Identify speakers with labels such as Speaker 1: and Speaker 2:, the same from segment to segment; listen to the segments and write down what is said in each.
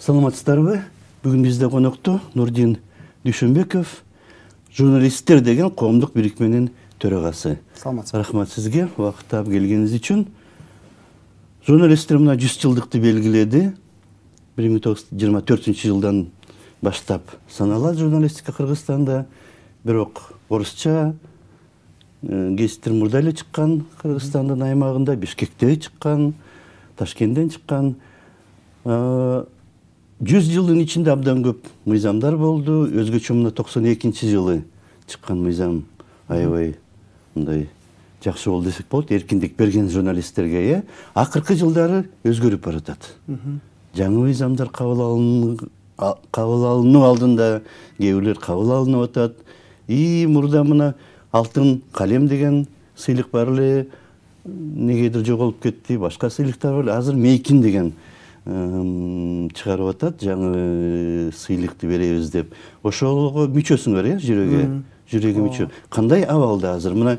Speaker 1: Саламатсыздарбы? Бүгін бізде қонақта Нурдин Дүйшөнбеков, журналисттер деген коомдук бирикменин төрагасы. Рахмат сизге убакыт таап келгениңиз үчүн. Журналисттер мына 100 жылдыкты белгиледи. 1924 жылдан баштап саналат журналистика Кыргызстанда. Бирок орусча гезиттер мурда эле чыккан, Кыргызстандын аймагында, Бишкекте чыккан, Ташкенттен чыккан. 100 жылдын ичинде абдан көп мыйзамдар болду. Өзгөчө мына 92 жылы чыккан мыйзам аябай мындай жакшы болду десек болот. Эркиндик берген журналисттерге, акыркы жылдары өзгөрүп баратат. Жаңы мыйзамдар кабыл алынуу алдында кээ бирлер кабыл алынып атат. Мурда мына алтын калем деген сыйлык бар эле, негедир жоголуп кетти. Башка сыйлыктар бар эле. Азыр мейкин деген чыгарып атат, жаңы сыйлыкты беребиз деп. Ошого мүчөсүңөр, жүрөгү мүчө. Кандай абалда азыр? Мына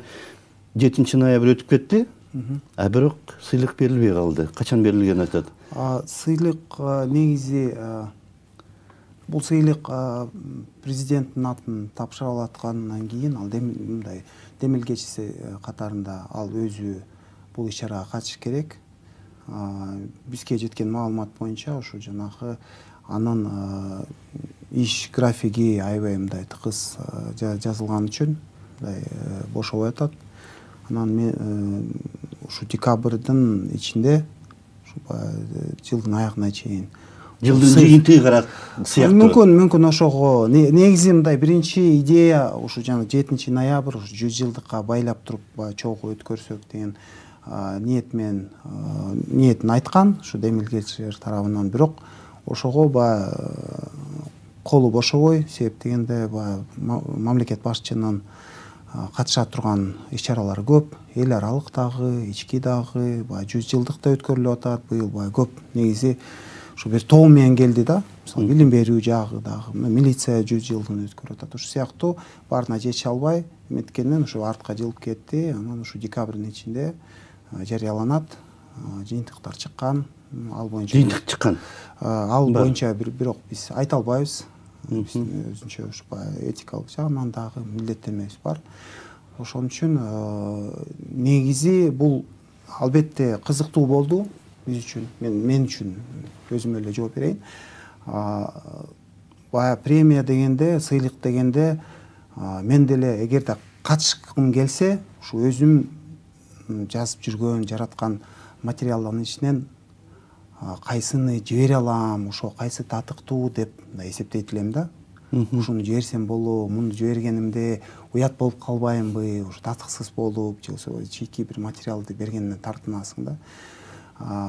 Speaker 1: 7 ноябрь өтүп кетти, бирок сыйлык берилбей калды. Качан берилген атат?
Speaker 2: Сыйлык негизи бул сыйлык президенттин атын тапшырып аткандан кийин ал мындай демилгечиси катарында ал өзү бул иш-чарага катышыш керек. Бизге жеткен маалымат боюнча ушу жанагы анын иш графиги аябай мындай тыгыз жазылган үчүн бошобой атат. Анан ушу декабрдын ичинде жылдын аягына чейин
Speaker 1: жылдын жыйынтыгы карак сыяктуу.
Speaker 2: Мүмкүн ошого негизи мындай биринчи идея ушу жана 7 ноябрь 100 жылдыкка байлап туруп чогуу өткөрсөк деген ниетин айткан ушу демилгечилер тарабынан. Бирок ошого колу бошобой, себеп дегенде мамлекет башчынын катыша турган иш-чаралары көп, эл аралык дагы, ички дагы, 100 жылдыкта өткөрүлүп атат. Быйыл көп негизи ушу бир тоом менен келди да. Мисалы билим берүү жагы дагы, милиция 100 жылдын өткөрүп атат. Ушу сыяктуу баарына жете албай эметкенден ушу артка жылып кетти. Анан ушу декабрдын ичинде жарыяланат, жыйынтыктар чыккан. Ал боюнча
Speaker 1: жыйынтык чыккан.
Speaker 2: Ал боюнча бирок биз айта албайбыз. Өзүнчө ушу этикалык жагынан дагы милдеттенмебиз бар. Ошон үчүн негизи бул албетте кызыктуу болду биз үчүн. Мен үчүн өзүм эле жооп берейин. Премия дегенде, сыйлык дегенде мен деле эгерде катышкым келсе, ушу өзүм жазып жүргөн, жараткан материалдардын ичинен кайсыны жибере алам, ошо кайсы татыктуу деп эсептейт элем да. Ушуну жиберсем болобу, муну жибергенимде уят болуп калбаймбы, ушу татыксыз болуп, же болбосо чийки бир материалды бергенден тартынасың да.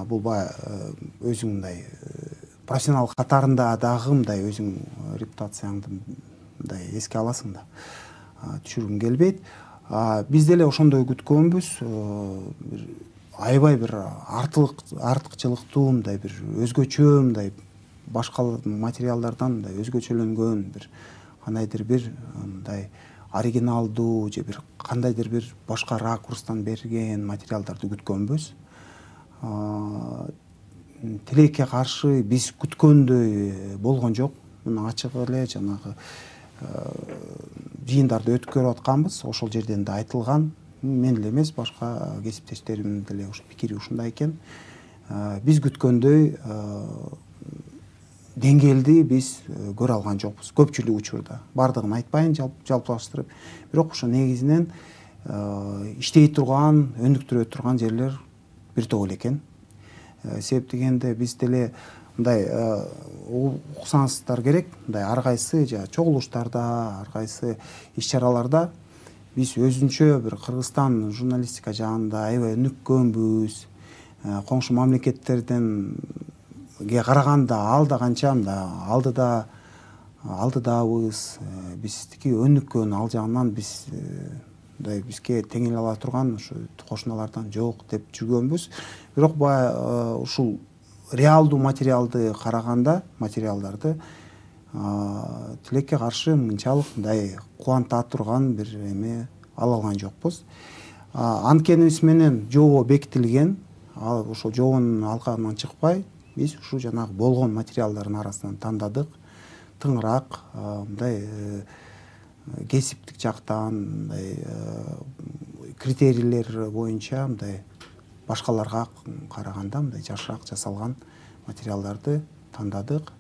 Speaker 2: Бул өзүң мындай профессионал катарында дагы мындай өзүң репутацияңды мындай эске аласың да. Түшүргүм келбейт. Биз деле ошондой күткөнбүз. Аябай бир артыкчылыктуу мындай бир өзгөчө мындай башка материалдардан мындай өзгөчөлөнгөн бир кандайдыр бир мындай оригиналдуу же бир кандайдыр бир башка ракурстан берген материалдарды күткөнбүз. Тилекке каршы биз күткөндөй болгон жок. Мына ачык эле жанагы жыйындарды өткөрүп атканбыз. Ошол жерден да айтылган. Мен эле эмес, башка кесиптештеримдин деле ушу пикири ушундай экен. Биз күткөндөй деңгээлди биз көрө алган жокпуз. Көпчүлүк учурда. Бардыгын айтпайын жалпылаштырып. Бирок ошо негизинен иштей турган, өнүктүрө турган жерлер бир топ эле экен. Себеп дегенде биз деле мындай уксаңыздар керек, мындай ар кайсы чогулуштарда, ар кайсы иш-чараларда биз өзүнчө бир Кыргызстан журналистика жагында аябай өнүккөнбүз. Коңшу мамлекеттерден караганда ал да канча алдыдабыз. Биздики өнүккөн, ал жагынан биз бизге теңеле ала турган ушу кошуналардан жок деп жүргөнбүз. Бирок ушул реалдуу материалды караганда, материалдарды тилекке каршы мынчалык мындай кубанта турган бир эме ала алган жокпуз. Анткенибиз менен жобо бекитилген, ошол жобонун алкагынан чыкпай биз ушу жанагы болгон материалдардын арасынан тандадык. Тыңыраак мындай кесиптик жактан мындай критерийлер боюнча мындай башкаларга караганда мындай жакшыраак жасалган материалдарды тандадык.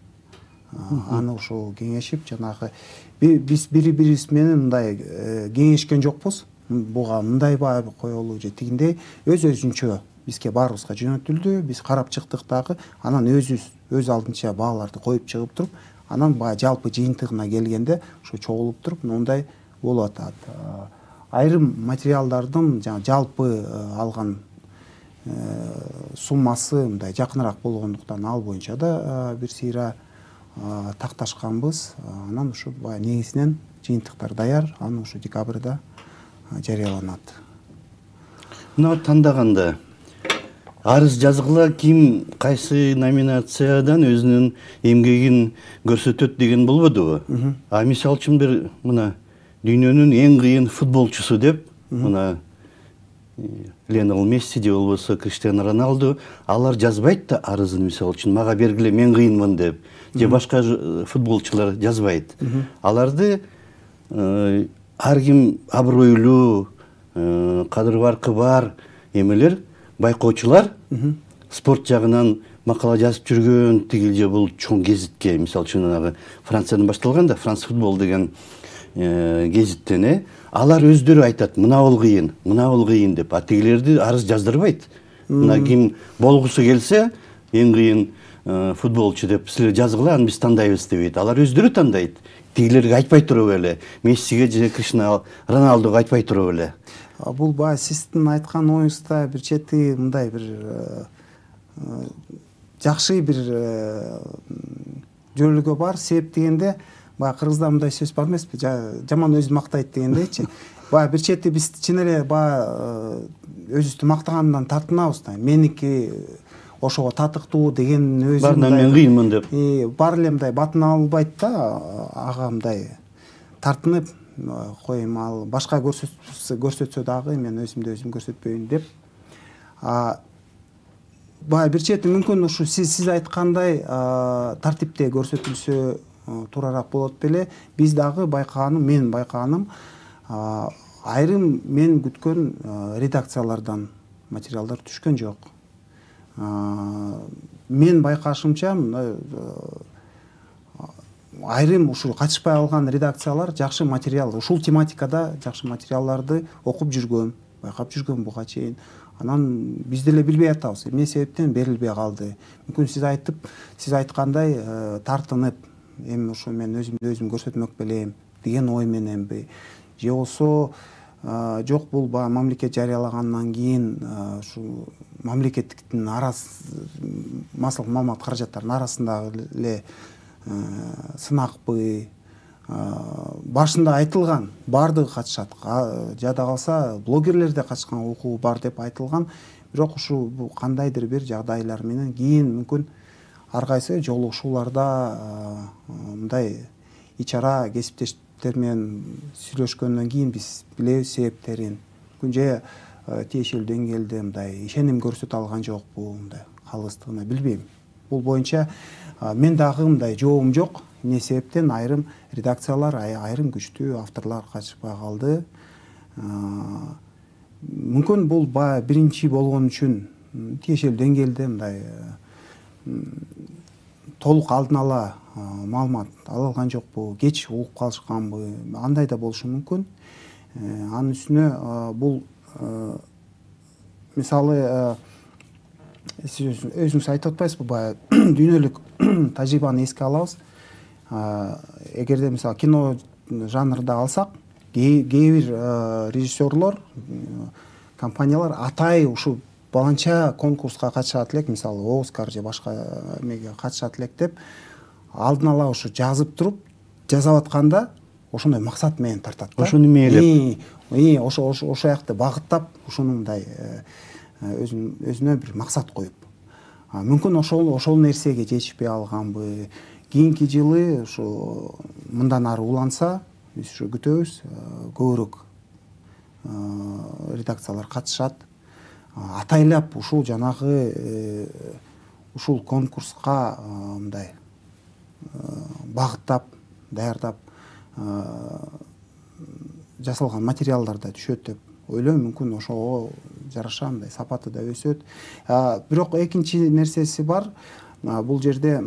Speaker 2: Аны ошо кеңешип жанагы биз бири-бирибиз менен мындай кеңешкен жокпуз. Буга мындай баа коелу же тигиндей өз-өзүнчө бизге баарыбызга жөнөтүлдү. Биз карап чыктык дагы, анан өз алдынча бааларды коюп чыгып туруп, анан баягы жалпы жыйынтыгына келгенде ушу чогулуп туруп мындай болуп атат. Айрым материалдардын жалпы алган суммасы мындай жакыныраак болгондуктан ал боюнча да бир сыйра такташканбыз. Анан ушу баягы негизинен жыйынтыктар даяр, аны ушу декабрда жарыяланат.
Speaker 1: Мына тандаганда арыз жазгыла ким кайсы номинациядан өзүнүн эмгегин көрсөтөт деген болбодубу? А мисалы үчүн бир мына дүйнөнүн эң кыйын футболчусу деп мына Лионел Месси же болбосо Криштиану Роналду алар жазбайт да арызын, мисалы үчүн мага бергиле мен кыйынмын деп, же башка футболчулар жазбайт. Аларды ар ким абройлуу, кадыр баркы бар эмелер, байкоочулар спорт жагынан макала жазып жүргөн тигил же бул чоң гезитке, мисалы үчүн Франциядан башталган да France Football деген гезиттен алар өздөрү айтат, мына бол кыйын деп, а тигилерди арыз жаздырбайт. Мына ким болгусу келсе, эң кыйын футболчу деп силер жазгыла, аны биз тандайбыз дебейт. Алар өздөрү тандайт. Тигилерге айтпай туруп эле, Мессиге же Криштиану Роналдуга айтпай туруп эле.
Speaker 2: Бул баягы сиздин айткан оюңузда бир чети мындай бир жакшы бир жөрөлгө бар. Себеп дегенде баягы кыргызда мындай сөз бар эмеспи? Жаман өзүн мактайт дегендейчи. Баягы бир чети биз чын эле баягы өзүбүздү мактагандан тартынабыз да. Меники ошого татыктуу деген өзү
Speaker 1: Барынан мен кыйынмын деп.
Speaker 2: Бар эле мындай батын албайт да, ага мындай тартынып коем, ал башка көрсөтсө дагы мен өзүмдү өзүм көрсөтпөйүн деп. Баягы бир чети мүмкүн ушу сиз айткандай тартипте көрсөтүлсө туурараак болот беле. Биз дагы мен байкаганым айрым мен күткөн редакциялардан материалдар түшкөн жок. Мен байкашымча айрым ушул катышпай алган редакциялар жакшы материал, ушул тематикада жакшы материалдарды окуп жүргөн, байкап жүргөн буга чейин. Анан биз деле билбей атабыз, эмне себептен берилбей калды. Мүмкүн сиз айткандай тартынып, эми ушу мен өзүмдү өзүм көрсөтмөк белем деген ой мененби, же болсо жок бул баягы мамлекет жарыялагандан кийин ушу мамлекеттиктин массалык маалымат каражаттарынын арасындагы эле сынакпы, башында айтылган баардыгы катышат, жада калса блогерлер да катышкан укугу бар деп айтылган. Бирок ушу кандайдыр бир жагдайлар менен кийин мүмкүн ар кайсы жолугушууларда мындай ичара кесиптештер менен сүйлөшкөндөн кийин биз билебиз себептерин. Мүмкүн же тиешелүү деңгээлде мындай ишеним көрсөтө алган жокпу, мындай калыстыгына билбейм. Бул боюнча мен дагы мындай жообум жок. Эмне себептен айрым редакциялар, айрым күчтүү авторлор катышпай калды. Мүмкүн бул биринчи болгон үчүн тиешелүү деңгээлде мындай толук алдын ала маалымат ала алган жокпу, кеч угуп калышканбы, андай да болушу мүмкүн. Анын үстүнө бул мисалы сиз өзүңүз айтып атпайсызбы, баягы дүйнөлүк тажрыйбаны эске алабыз. Эгерде мисалы кино жанрында алсак, кээ бир режиссерлор, компаниялар атай ушу баланча конкурска катышат элек, мисалы Оскар же башка эмеге катышат элек деп алдын ала ушу жазып туруп, жасап атканда ошондой максат менен тартат да.
Speaker 1: Ошону мээлеп,
Speaker 2: ошо жакты багыттап, ушуну мындай өзүнө бир максат коюп. Мүмкүн ошол нерсеге жетишпей алганбы. Кийинки жылы ушу мындан ары уланса, биз ушу күтөбүз, көбүрөөк редакциялар катышат. Атайлап ушул жанагы ушул конкурска мындай багыттап даярдап жасалган материалдар да түшөт деп ойлойм. Мүмкүн ошого жараша мындай сапаты да өсөт. Бирок экинчи нерсеси бар. Бул жерде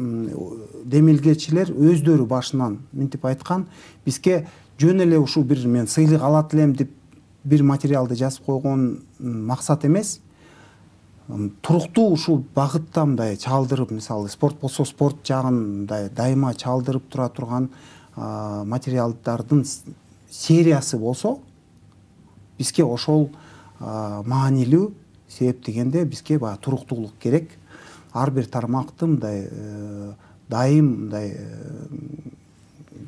Speaker 2: демилгечилер өздөрү башынан мынтип айткан, бизге жөн эле ушул бир мен сыйлык алат элем деп бир материалды жазып койгон максат эмес. Туруктуу ушул багытта мындай чалдырып, мисалы спорт болсо спорт жагын мындай дайыма чалдырып тура турган материалдардын сериясы болсо бизге ошол маанилүү. Себеп дегенде бизге баягы туруктуулук керек. Ар бир тармакты мындай дайым мындай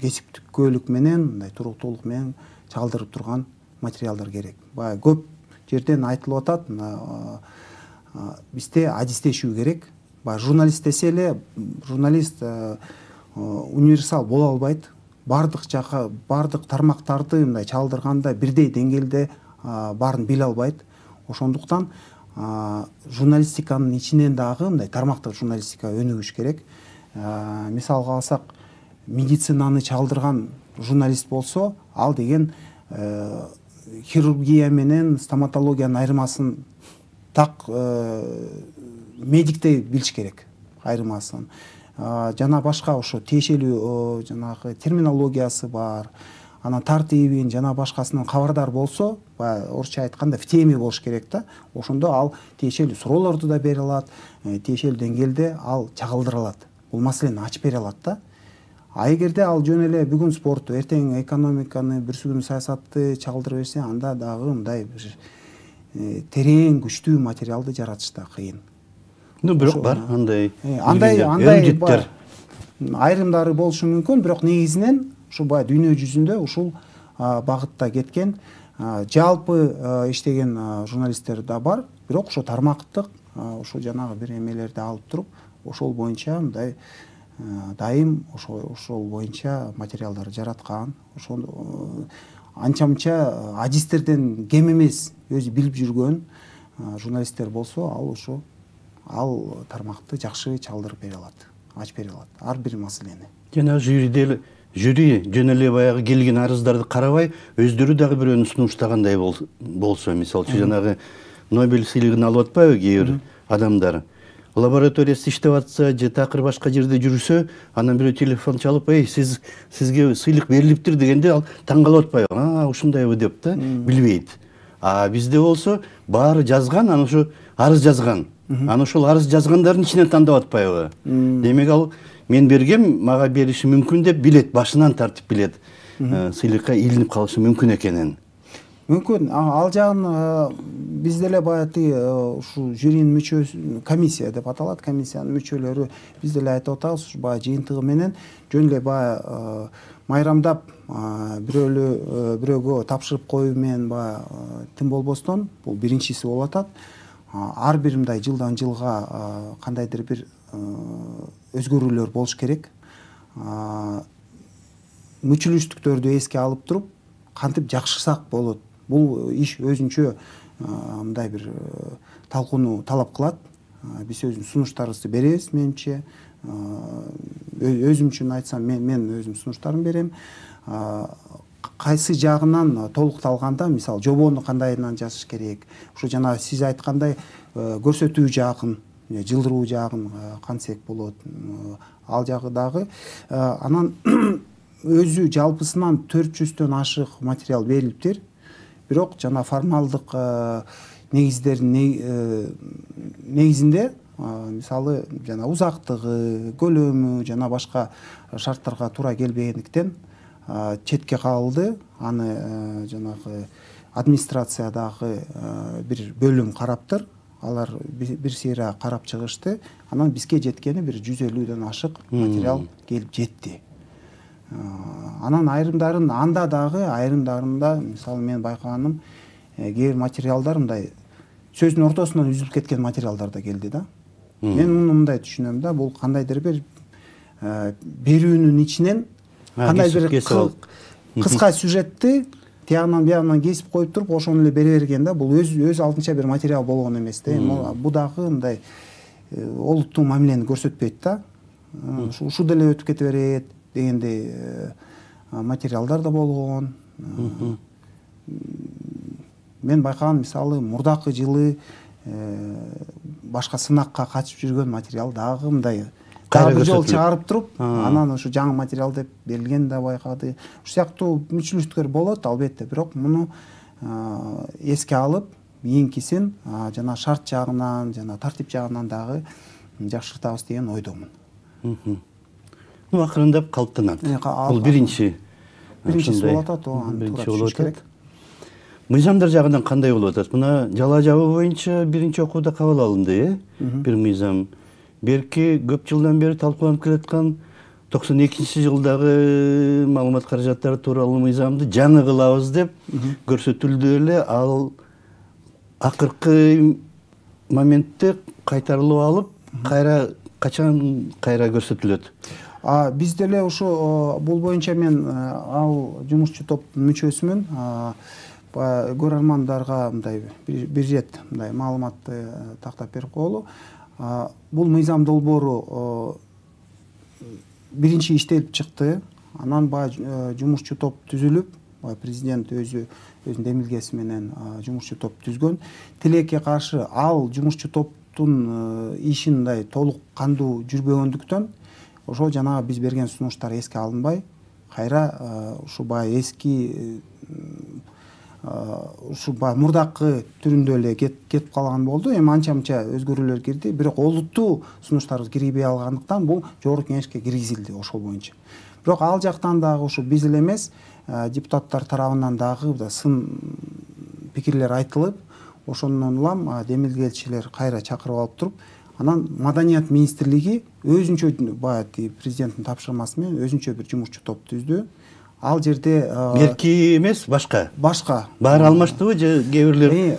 Speaker 2: кесиптиккөлүк менен, мындай туруктуулук менен чалдырып турган материалдар керек. Баягы көп жерден айтылып атат, бизде адистешүү керек. Баягы журналист десе эле, журналист универсал боло албайт. Бардык жака, бардык тармактарды мындай чалдырганда бирдей деңгээлде баарын биле албайт. Ошондуктан журналистиканын ичинен дагы мындай тармактык журналистика өнүгүш керек. Мисалга алсак, медицинаны чалдырган журналист болсо, ал деген хирургия менен стоматологиянын айырмасын так медиктей билиш керек, айырмасын. Жана башка ошо тиешелүү жанагы терминологиясы бар, анан тартибин жана башкасынан кабардар болсо, орусча айтканда в теме болуш керек да. Ошондо ал тиешелүү суроолорду да бере алат, тиешелүү деңгээлде ал чагылдыра алат. Бул маселени ачып бере алат да. А эгерде ал жөн эле бүгүн спортту, эртең экономиканы, бүрсү күнү саясатты чагылдыра берсе, анда дагы мындай бир терең, күчтүү материалды жаратыш да кыйын.
Speaker 1: Бирок бар андай
Speaker 2: андай айрымдары болушу мүмкүн, бирок негизинен ушу баягы дүйнө жүзүндө ушул багытта кеткен, жалпы иштеген журналисттер да бар, бирок ошо тармактык ошо жанагы бир эмелерди алып туруп, ошол боюнча мындай дайым ошол боюнча материалдар жараткан. Ошол анча-мынча адистерден кем эмес, өзү билип жүргөн журналисттер болсо, ал тармакты жакшы чалдырып бере алат, ачып бере алат ар бир маселени.
Speaker 1: Жана жюри жөн эле баягы келген арыздарды карабай, өздөрү дагы бирөөнү сунуштагандай болсо, мисалы жанагы Нобель сыйлыгын алып атпайбы кээ бир адамдар. Лабораториясы иштеп атса, же такыр башка жерде жүрсө, анан бирөө телефон чалып, сизге сыйлык берилиптир дегенде ал таң калып атпайбы? Ушундайбы деп да, билбейт. Бизде болсо баары жазган, анан ушу арыз жазган. Анан ошол арыз жазгандардын ичинен тандап атпайбы? Демек ал мен бергем, мага бериши мүмкүн деп билет, башынан тартып билет. Сыйлыкка илинип калышы мүмкүн экенин.
Speaker 2: Мүмкүн, ал жагын биз деле баягы ушу жюринин мүчөсү, комиссия деп аталат, комиссиянын мүчөлөрү биз деле айтып атабыз, ушу баягы жыйынтыгы менен жөн эле баягы майрамдап бирөөгө тапшырып коюу менен баягы тим болбостон, бул биринчиси болуп атат. Ар бир мындай жылдан жылга кандайдыр бир өзгөрүүлөр болуш керек. Мүчөлүштүктөрдү эске алып туруп, кантип жакшырсак болот. Бул иш өзүнчө мындай бир талкууну талап кылат. Биз өзүбүздүн сунуштарыбызды беребиз, менимче. Өзүм үчүн айтсам, мен өзүм сунуштарымды берем. Кайсы жагынан толукталганда, мисалы жобону кандайынан жазыш керек, ушу жана сиз айткандай көрсөтүү жагын, жылдыруу жагын кантсек болот, ал жагы дагы. Анан өзү жалпысынан 400төн ашык материал берилиптир. Бирок жана формалдык негизинде, мисалы жана узактыгы, көлөмү жана башка шарттарга туура келбегендиктен четке калды. Аны жанагы администрациядагы бир бөлүм караптыр. Алар бир сыйра карап чыгышты. Анан бизге жеткени бир 150дөн ашык материал келип жетти. Анан айрымдарында, мисалы мен байкаганым, кээ бир материалдар мындай сөздүн ортосунан үзүлүп кеткен материалдар да келди да. Мен муну мындай түшүнөм да, бул кандайдыр бир берүүнүн ичинен кандайдыр кыска сюжетти тиягынан биягынан кесип коюп туруп ошону эле бере берген да. Бул өз алдынча бир материал болгон эмес да. Бу дагы мындай олуттуу мамилени көрсөтпөйт да. Ушу деле өтүп кете берет дегендей материалдар да болгон. Мен байкаган мисалы мурдакы жылы башка сынакка катышып жүргөн материал дагы мындай бир жолу чыгарып туруп, анан ушу жаңы материал деп берилген да байкады. Ушул сыяктуу мүчүлүштүктөр болот албетте, бирок муну эске алып, кийинкисин жана шарт жагынан, жана тартип жагынан дагы жакшыртабыз деген ойдомун.
Speaker 1: Акырындап калыптанат. Бул биринчи
Speaker 2: болуп атат,
Speaker 1: биринчи болуп атат. Мыйзамдар жагынан кандай болуп атат? Мына жала жабуу боюнча биринчи окууда кабыл алынды, бир мыйзам. Берки көп жылдан бери талкууланып келаткан 92-жылдагы маалымат каражаттары тууралуу мыйзамды жаңы кылабыз деп көрсөтүлдү эле, ал акыркы моментте кайтарылып алып, качан кайра көрсөтүлөт?
Speaker 2: Биз деле ушу бул боюнча мен ал жумушчу топтун мүчөсүмүн. Көрөрмандарга мындай бир жет мындай маалыматты тактап берип коелу. Бул мыйзам долбоору биринчи иштелип чыкты. Анан баягы жумушчу топ түзүлүп, президент өзүнүн эмилгеси менен жумушчу топ түзгөн. Тилекке каршы ал жумушчу топтун ишин мындай толук кандуу жүрбөгөндүктөн ошол жанагы биз берген сунуштар эске алынбай, кайра ушу баягы эски ушу мурдакы түрүндө эле кетип калган болду. Эми анча-мынча өзгөрүүлөр кирди, бирок олуттуу сунуштар кирбей алгандыктан бул жогорку кеңешке киргизилди ошол боюнча. Бирок ал жактан дагы ушу биз эле эмес, депутаттар тарабынан дагы сын пикирлер айтылып, ошондон улам демилгелчилер кайра чакырып алып туруп, анан Маданият министрлиги өзүнчө баягы президенттин тапшырмасы менен өзүнчө бир жумушчу топ түздү. Ал жерде
Speaker 1: Берки эмес, башка. Баары алмаштыбы же кээ бирлер?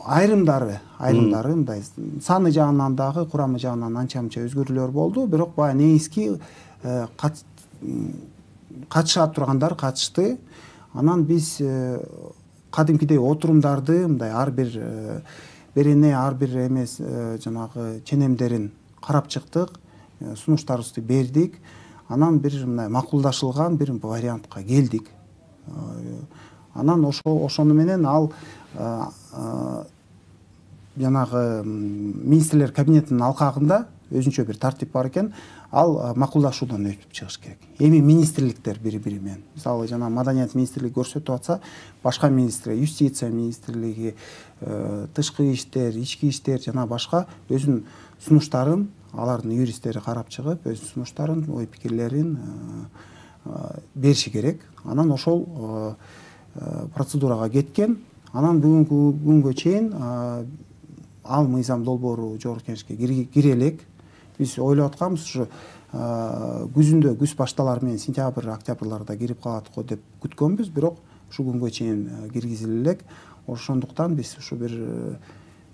Speaker 2: Айрымдары мындай саны жагынан дагы, курамы жагынан анча-мынча өзгөрүүлөр болду, бирок баягы негизги катыша тургандар катышты. Анан биз кадимкидей отурумдарды мындай ар бир берене, ар бир эмес жанагы ченемдерин карап чыктык, сунуштарыбызды бердик. Анан бир мындай макулдашылган бир вариантка келдик. Анан ошону менен ал жанагы министрлер кабинетинин алкагында өзүнчө бир тартип бар экен, ал макулдашуудан өтүп чыгыш керек. Эми министрликтер бири-бири менен, мисалы жана Маданият министрлиги көрсөтүп атса, башка министрлер, юстиция министрлиги, тышкы иштер, ички иштер жана башка өзүнүн сунуштарын, алардын юристтери карап чыгып, өз сунуштарын, ой пикирлерин бериши керек. Анан ошол процедурага кеткен. Анан бүгүнкү күнгө чейин ал мыйзам долбоору жогорку кеңешке кире элек. Биз ойлоп атканбыз, ушу күзүндө, күз башталар менен сентябрь, октябрларда кирип калат го деп күткөнбүз, бирок ушу күнгө чейин киргизиле элек. Ошондуктан биз ушу бир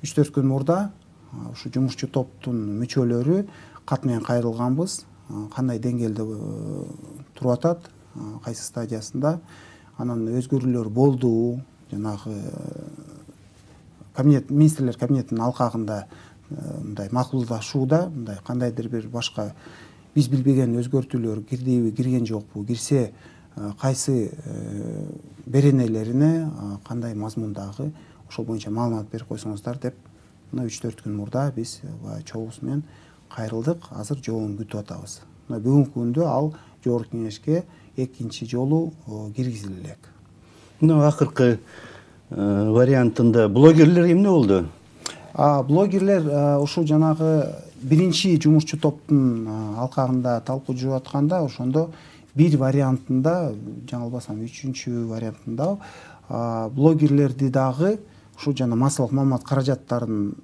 Speaker 2: 3-4 күн мурда ушу жумушчу топтун мүчөлөрү кат менен кайрылганбыз. Кандай деңгээлде туруп атат, кайсы стадиясында, анан өзгөрүүлөр болду, жанагы министрлер кабинетинин алкагында мындай макулдашууда, мындай кандайдыр бир башка биз билбеген өзгөртүүлөр кирдиби, кирген жокпу, кирсе кайсы беренелерине, кандай мазмундагы, ошол боюнча маалымат берип койсоңуздар деп, мына 3-4 күн мурда биз чогубуз менен кайрылдык. Азыр жообун күтүп атабыз. Мына бүгүнкү күндө ал жогорку кеңешке экинчи жолу киргизиле элек.
Speaker 1: Мына акыркы вариантында блогерлер эмне болду?
Speaker 2: Блогерлер ушу жанагы биринчи жумушчу топтун алкагында талкуу жүрүп атканда, ошондо бир вариантында, жаңылбасам 3-чү вариантында блогерлерди дагы ушу жана массалык маалымат каражаттарынын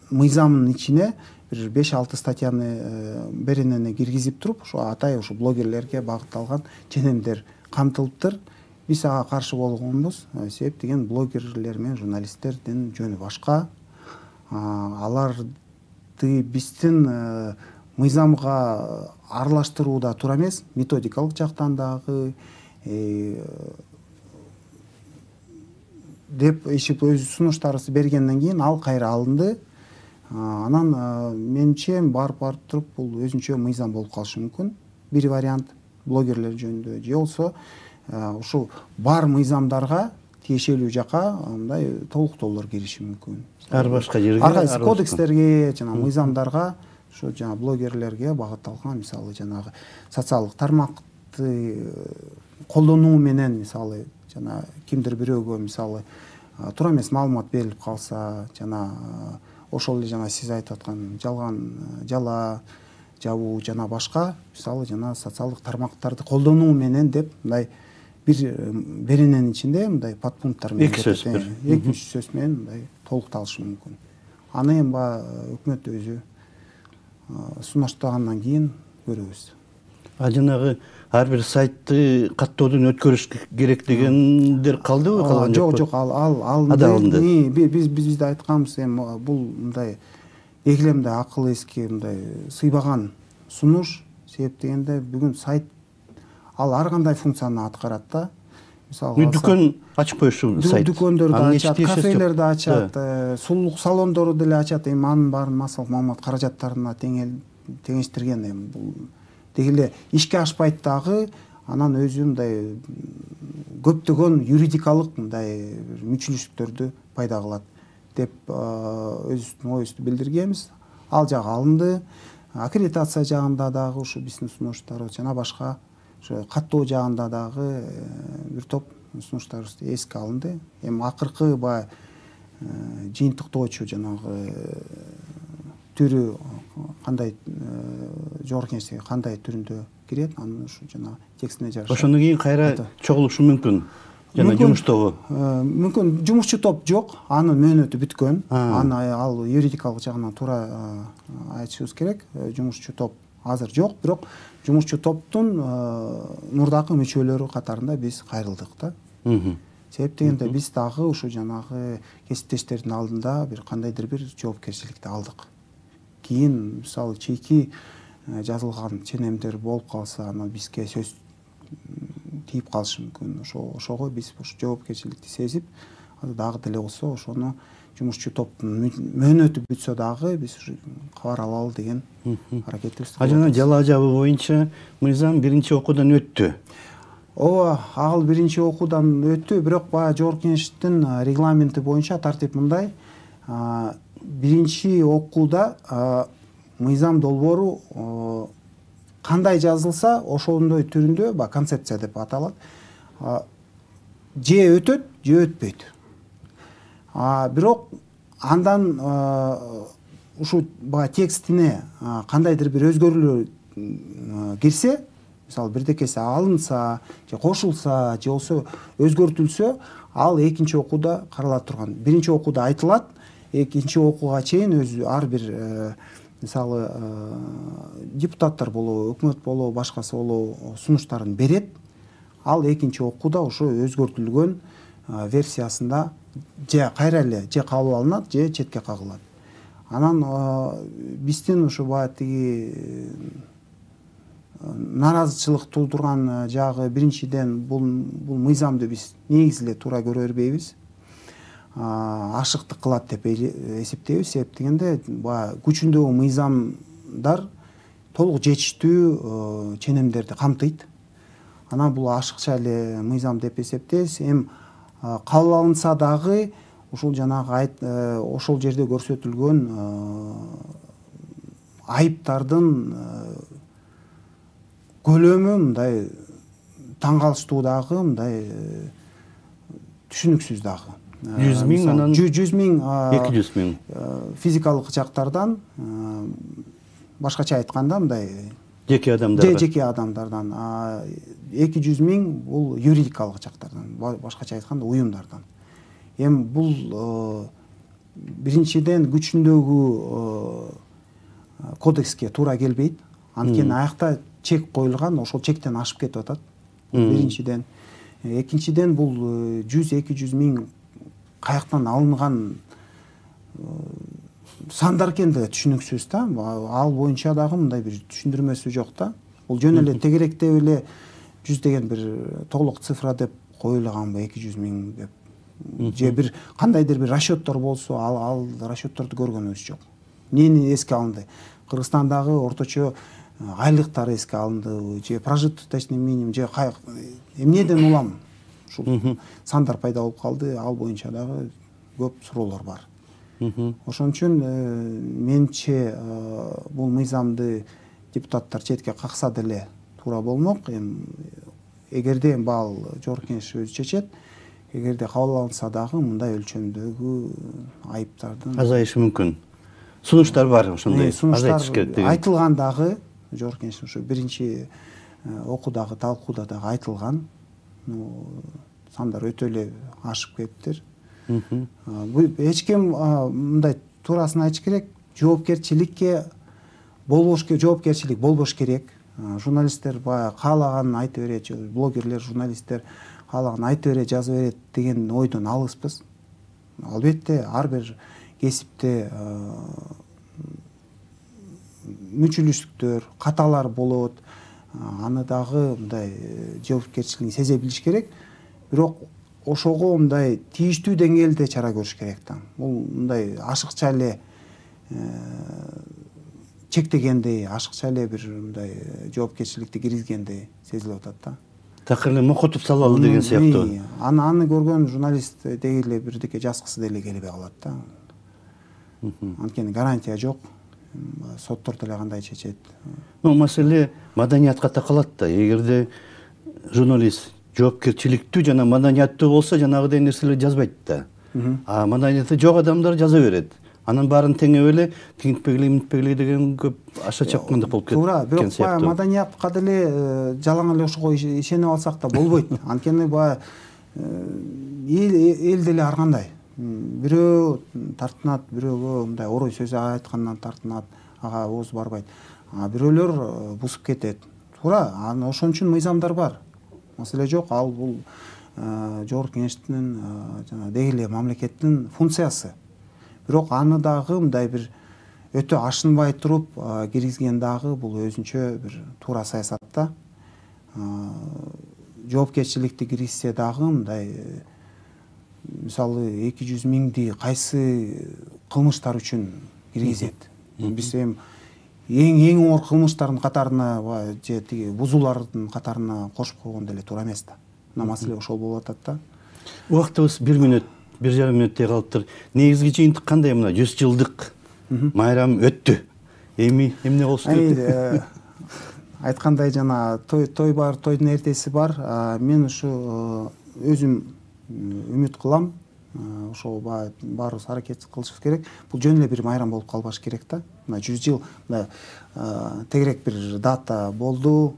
Speaker 2: мыйзамынын ичине бир 5-6 статьяны беренени киргизип туруп, ушу атай ушу блогерлерге багытталган ченемдер камтылыптыр. Биз ага каршы болгонбуз. Себеп деген блогерлер менен журналисттердин жөнү башка. Аларды биздин мыйзамга аралаштырууда туура эмес, методикалык жактан дагы деп ишип өз сунуштарыбызды бергенден кийин ал кайра алынды. Анан менимче барып туруп бул өзүнчө мыйзам болуп калышы мүмкүн. Бир вариант блогерлер жөнүндө, же болбосо ушул бар мыйзамдарга тиешелүү жака мындай толуктоолор кириши мүмкүн.
Speaker 1: Ар башка жерге,
Speaker 2: ар кайсы кодекстерге, жана мыйзамдарга, ошо жана блогерлерге багытталган, мисалы жанагы социалдык тармакты колдонуу менен, мисалы жана кимдир бирөөгө мисалы туура эмес маалымат берилип калса, жана ошол эле жана сиз айтып аткан жала жабуу жана башка, мисалы жана социалдык тармактарды колдонуу менен деп мындай бир берененин ичинде мындай подпункттар менен, эки үч сөз менен мындай толукталышы мүмкүн. Аны эми өкмөт өзү сунуштагандан кийин көрөбүз.
Speaker 1: Жанагы ар бир сайтты каттоодон өткөрүш керек дегендер калдыбы, калган жокпу?
Speaker 2: Жок, ал биз да айтканбыз, эми бул мындай экилемде акыл эске мындай сыйбаган сунуш. Себеп дегенде бүгүн сайт ал ар кандай функцияны аткарат да. Мисалы
Speaker 1: дүкөн ачып коюшу сайт.
Speaker 2: Дүкөндөрдү ачат, кафелерди ачат, сулуулук салондору деле ачат. Эми анын баарын массалык маалымат каражаттарына теңештирген, эми бул деги эле ишке ашпайт дагы, анан өзү мындай көптөгөн юридикалык мындай мүчүлүштүктөрдү пайда кылат деп өзүбүздүн оюбузду билдиргенбиз. Ал жагы алынды. Аккредитация жагында дагы ушу биздин сунуштарыбыз жана башка ошо каттоо жагында дагы бир топ сунуштарыбыз эске алынды. Эми акыркы баягы жыйынтыктоочу жанагы түрү кандай, жогорку кеңештеги кандай түрүндө кирет, аны ушу жана текстине жараша.
Speaker 1: Ошондон кийин кайра чогулушу мүмкүн. Жана жумуштогу.
Speaker 2: Мүмкүн жумушчу топ жок, анын мөөнөтү бүткөн. Аны ал юридикалык жагынан туура айтышыбыз керек. Жумушчу топ азыр жок, бирок жумушчу топтун мурдакы мүчөлөрү катарында биз кайрылдык да. Себеп дегенде биз дагы ушу жанагы кесиптештердин алдында бир кандайдыр бир жоопкерчиликти алдык. Кийин мисалы чейки жазылган ченемдер болуп калса, анан бизге сөз тийип калышы мүмкүн. Ошого биз ушу жоопкерчиликти сезип, дагы деле болсо ошону жумушчу топтун мөөнөтү бүтсө дагы биз кабар алалы деген аракетибиз.
Speaker 1: Жана жала жабуу боюнча мыйзам биринчи окуудан өттү.
Speaker 2: Ооба, ал биринчи окуудан өттү, бирок баягы жогорку кеңештин регламенти боюнча тартип мындай: биринчи окууда мыйзам долбоору кандай жазылса, ошондой түрүндө, концепция деп аталат, же өтөт, же өтпөйт. Бирок андан ушу текстине кандайдыр бир өзгөрүүлөр кирсе, мисалы бирдекеси алынса, же кошулса, же болбосо өзгөртүлсө, ал экинчи окууда каралат турган. Биринчи окууда айтылат, экинчи окууга чейин өзү ар бир мисалы депутаттар болобу, өкмөт болобу, башкасы болобу сунуштарын берет. Ал экинчи окууда ошо өзгөртүлгөн версиясында же кайра эле же кабыл алынат, же четке кагылат. Анан биздин ушу тиги наразычылык туудурган жагы биринчиден бул мыйзамды биз негизи эле туура көрө бербейбиз. Ашыктык кылат деп эсептейбиз. Себеп дегенде күчүндөгү мыйзамдар толук жетиштүү ченемдерди камтыйт. Анан бул ашыкча эле мыйзам деп эсептейбиз. Эми кабыл алынса дагы ушул жанагы ошол жерде көрсөтүлгөн айыптардын көлөмү мындай таң калыштуу дагы, мындай түшүнүксүз дагы.
Speaker 1: 100 миң, анан
Speaker 2: 100 миң,
Speaker 1: 200 миң
Speaker 2: физикалык жактардан, башкача айтканда мындай
Speaker 1: жеке
Speaker 2: адамдардан, 200 миң бул юридикалык жактардан, башкача айтканда уюмдардан. Эми бул биринчиден күчүндөгү кодекске туура келбейт. Анткени аякта чек коюлган, ошол чектен ашып кетип атат. Биринчиден. Экинчиден бул 100-200 миң каяктан алынган сандар экен да түшүнүксүз да. Ал боюнча дагы мындай бир түшүндүрмөсү жок да. Бул жөн эле тегеректеп эле 100 деген бир толук цифра деп коюлганбы, 200 миң деп. Же бир кандайдыр бир расчеттор болсо, ал расчетторду көргөнүбүз жок. эмнени эске алынды? Кыргызстандагы орточо айлыктар эске алындыбы же прожиточный минимум же эмнеден улам ушул сандар пайда болуп калды, ал боюнча дагы көп суроолор бар. Ошон үчүн менче бул мыйзамды депутаттар четке какса деле туура болмок. Эгерде бал жогорку кеңеш өзү чечет, эгерде кабыл алынса дагы мындай өлчөмдөгү айыптардын
Speaker 1: азайышы мүмкүн. Сунуштар бар ошондой. Азайтыш керек деген.
Speaker 2: Айтылган дагы жогорку кеңештин ушу биринчи окуудагы талкууда дагы айтылган. Сандар өтө эле ашып кетиптир. Эч ким мындай туурасын айтыш керек, жоопкерчиликке жоопкерчилик болбош керек. Журналисттер баягы каалаганын айта берет, блогерлер, журналисттер каалаганын айта берет, жаза берет деген ойдон алыспыз. Албетте ар бир кесипте мүчүлүштүктөр, каталар болот. Аны дагы мындай жоопкерчилигин сезе билиш керек. Бирок ошого мындай тийиштүү деңгээлде чара көрүш керек да. Бул мындай ашыкча эле чектегендей, ашыкча эле бир мындай жоопкерчиликти киргизгендей сезилип атат да.
Speaker 1: Такыр эле мокотуп салалы деген сыяктуу.
Speaker 2: Аны көргөн журналист деги эле бирдике жазгысы деле келбей калат да. Анткени гарантия жок. Соттор деле кандай чечет.
Speaker 1: Маселе маданиятка такалат да. Эгерде журналист жоопкерчиликтүү жана маданияттуу болсо жанагыдай нерселерди жазбайт да. А маданияты жок адамдар жаза берет. Анын баарын теңеп эле тигинтпегилей деген көп аша чапкындык болуп кеткен.
Speaker 2: Туура, бирок баягы маданиятка деле жалаң эле ошого ишенип алсак да болбойт. Анткени баягы эл деле ар кандай. Бирөө тартынат, бирөөгө мындай орой сөз айткандан тартынат, ага ооз барбайт. А бирөөлөр бузуп кетет. Туура, ошон үчүн мыйзамдар бар. Маселе жок, ал бул жогорку кеңештин жана деги эле мамлекеттин функциясы. Бирок аны дагы мындай бир өтө ашынбай туруп киргизген дагы бул өзүнчө бир туура саясат да. Жоопкерчиликти киргизсе дагы мындай мисалы 200 миңди кайсы кылмыштар үчүн киргизет. Биз эң оор кылмыштардын катарына же тиги бузуулардын катарына кошуп койгон деле туура эмес да. Мына маселе ошол болуп атат да.
Speaker 1: Убактыбыз 1 мүнөт, 1,5 мүнөттөй калыптыр. Негизги жыйынтык кандай мына 100 жылдык майрам өттү. Эмне болуш керек?
Speaker 2: Айткандай жана той бар, тойдун эртеси бар. Мен ушу өзүм үмүт кылам. Ошол баарыбыз аракет кылышыбыз керек. Бул жөн эле бир майрам болуп калбаш керек да. Мына 100 жыл тегерек бир дата болду.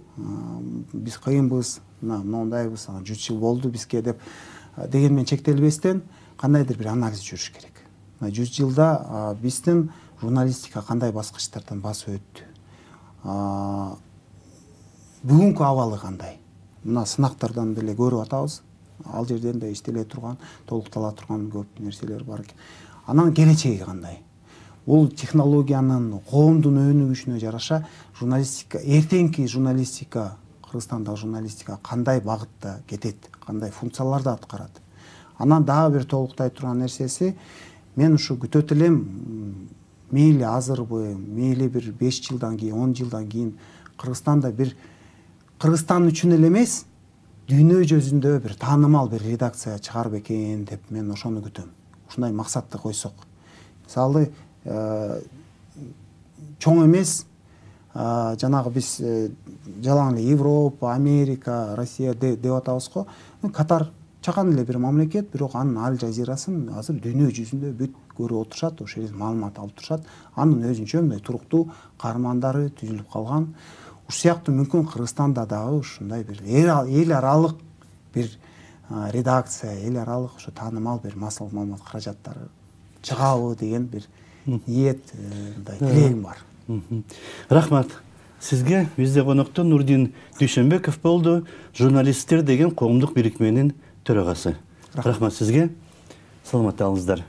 Speaker 2: Биз кыйынбыз, мындайбыз, 100 жыл болду бизге деп дегенмен чектелбестен кандайдыр бир анализ жүрүш керек. 100 жылда биздин журналистика кандай баскычтардан басып өттү. Бүгүнкү абалы кандай? Мына сынактардан деле көрүп атабыз. Ал жерден да иштеле турган, толуктала турган көп нерселер бар экен. Анан келечеги кандай? Бул технологиянын, коомдун өнүгүшүнө жараша журналистика, эртеңки журналистика, Кыргызстандагы журналистика кандай багытта кетет, кандай функцияларды аткарат. Анан дагы бир толуктай турган нерсеси, мен ушу күтөт элем, мейли азырбы, мейли бир 5 жылдан кийин, 10 жылдан кийин Кыргызстанда бир Кыргызстан үчүн эле эмес, дүйнө жүзүндө бир таанымал бир редакция чыгарып экен деп мен ошону күтөм. Ушундай максатты койсок. Мисалы, чоң эмес, жанагы биз жалаң эле Европа, Америка, Россия деп атабыз го. Катар чакан эле бир мамлекет, бирок анын Аль Жазирасын азыр дүйнө жүзүндө бүт көрүп отурушат, ошол жерден маалымат алып турушат. Анын өзүнчө мындай туруктуу каармандары түзүлүп калган. Уш сыяктуу мүмкүн Кыргызстанда дагы ушундай бир эл аралык бир редакция, эл аралык ошо таанымал бир маалымат каражаттары чыгабы деген бир ниет, мындай тилегим бар.
Speaker 1: Рахмат. Сизге бизде конокто Нурдин Дүйшөнбеков болду, журналисттер деген коомдук бирикменин төрагасы. Рахмат сизге. Саламатта алыңыздар.